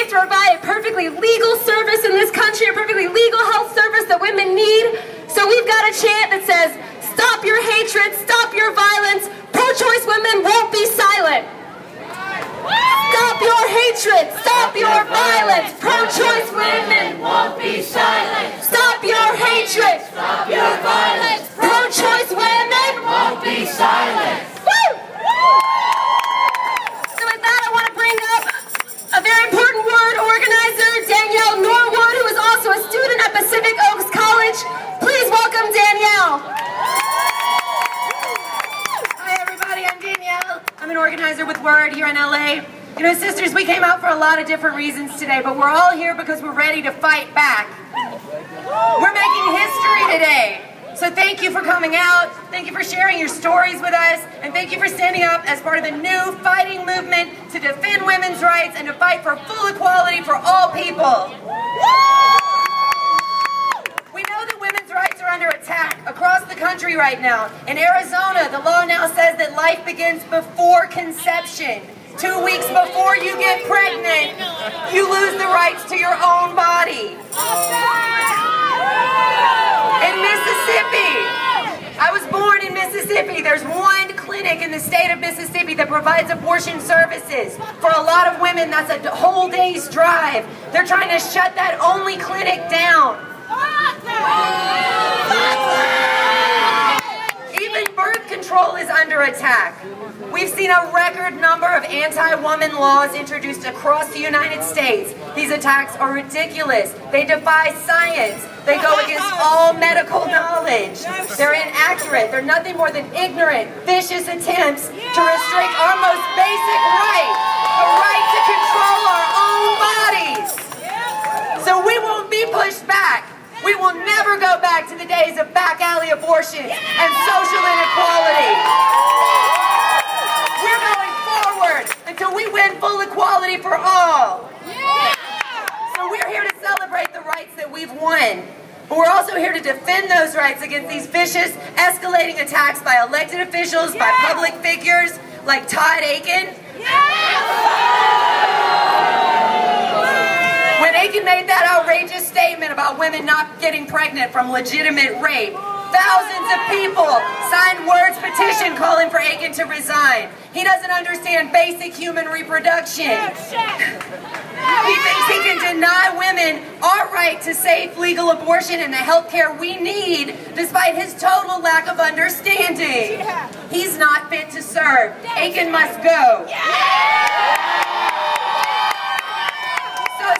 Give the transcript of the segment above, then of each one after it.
to provide a perfectly legal service in this country, a perfectly legal health service that women need. So we've got a chant that says, stop your hatred, stop your violence, pro-choice women won't be silent. Stop your hatred, stop your violence, pro-choice women won't be silent. Stop your hatred, stop your violence, pro-choice women won't be silent. Woo! So with that, I want to bring up a very important word organizer, Danielle Norwood, who is also a student at Pacific Oaks College. Please welcome Danielle. Hi everybody, I'm Danielle. I'm an organizer with Word here in LA. You know, sisters, we came out for a lot of different reasons today, but we're all here because we're ready to fight back. We're making history today. So thank you for coming out, thank you for sharing your stories with us, and thank you for standing up as part of the new fighting movement to defend women's rights and to fight for full equality for all people. We know that women's rights are under attack across the country right now. In Arizona, the law now says that life begins before conception. 2 weeks before you get pregnant, you lose the rights to your own body. In Mississippi, I was born in Mississippi. There's one clinic in the state of Mississippi that provides abortion services. For a lot of women, that's a whole day's drive. They're trying to shut that only clinic down. Even birth control is under attack. We've seen a record number of anti-woman laws introduced across the United States. These attacks are ridiculous. They defy science. They go against all medical knowledge. They're inaccurate. They're nothing more than ignorant, vicious attempts to restrict our most basic right, the right to control our own bodies. So we won't be pushed back. We will never go back to the days of back alley abortions and social inequality. We're going forward until we win full equality for all. So we're here to celebrate the rights that we've won. But we're also here to defend those rights against these vicious, escalating attacks by elected officials, by public figures like Todd Akin. When Akin made that outrageous statement about women not getting pregnant from legitimate rape, thousands of people signed Word's petition calling for Akin to resign. He doesn't understand basic human reproduction. He thinks he can deny women our right to safe, legal abortion and the health care we need, despite his total lack of understanding. He's not fit to serve. Akin must go.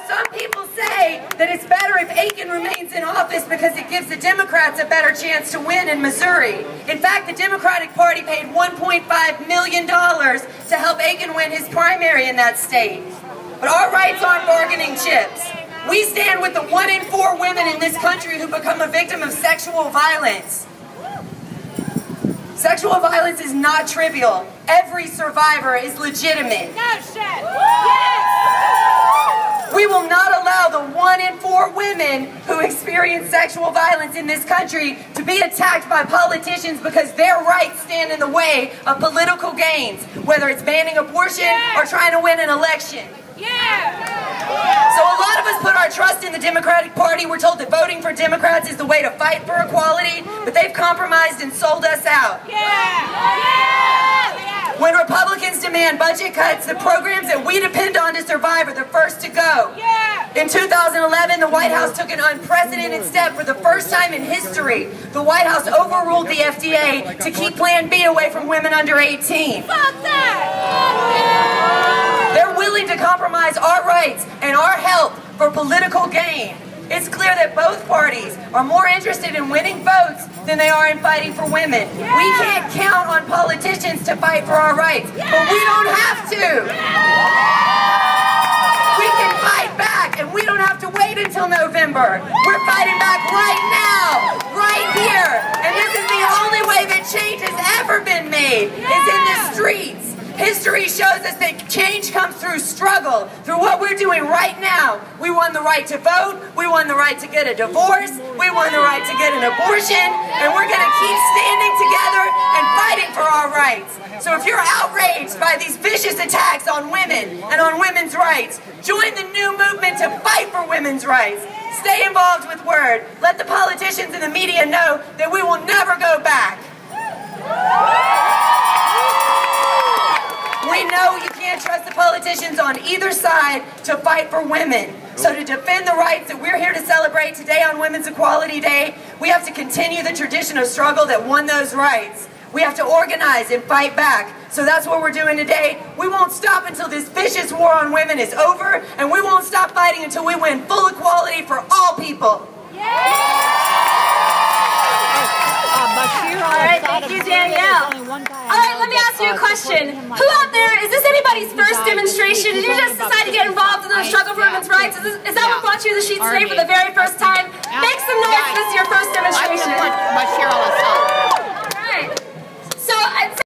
Some people say that it's better if Akin remains in office because it gives the Democrats a better chance to win in Missouri. In fact, the Democratic Party paid $1.5 million to help Akin win his primary in that state. But our rights aren't bargaining chips. We stand with the 1 in 4 women in this country who become a victim of sexual violence. Sexual violence is not trivial. Every survivor is legitimate. We will not allow the 1 in 4 women who experience sexual violence in this country to be attacked by politicians because their rights stand in the way of political gains, whether it's banning abortion or trying to win an election. So a lot of us put our trust in the Democratic Party. We're told that voting for Democrats is the way to fight for equality, but they've compromised and sold us out. When Republicans demand budget cuts, the programs that we depend on to survive are the first to go. In 2011, the White House took an unprecedented step. For the first time in history, the White House overruled the FDA to keep Plan B away from women under 18. They're willing to compromise our rights and our health for political gain. It's clear that both parties are more interested in winning votes than they are in fighting for women. We can't count on politicians to fight for our rights, but we don't have to. We can fight back, and we don't have to wait until November. We're fighting back right now, right here. And this is the only way that change has ever been made, is in the streets. History shows us that change comes through struggle, through what we're doing right now. We won the right to vote, we won the right to get a divorce, we won the right to get an abortion, and we're going to keep standing together and fighting for our rights. So if you're outraged by these vicious attacks on women and on women's rights, join the new movement to fight for women's rights. Stay involved with Word. Let the politicians and the media know that we will never go back. We know you can't trust the politicians on either side to fight for women. So to defend the rights that we're here to celebrate today on Women's Equality Day, we have to continue the tradition of struggle that won those rights. We have to organize and fight back. So that's what we're doing today. We won't stop until this vicious war on women is over, and we won't stop fighting until we win full equality for all people. All right, thank you, Danielle. All right, let me ask you a question. Who out there, is this anybody's first demonstration? Did you just decide to get involved in the struggle for women's rights? Is that what brought you to the sheets today for the very first time? Make some noise if this is your first demonstration.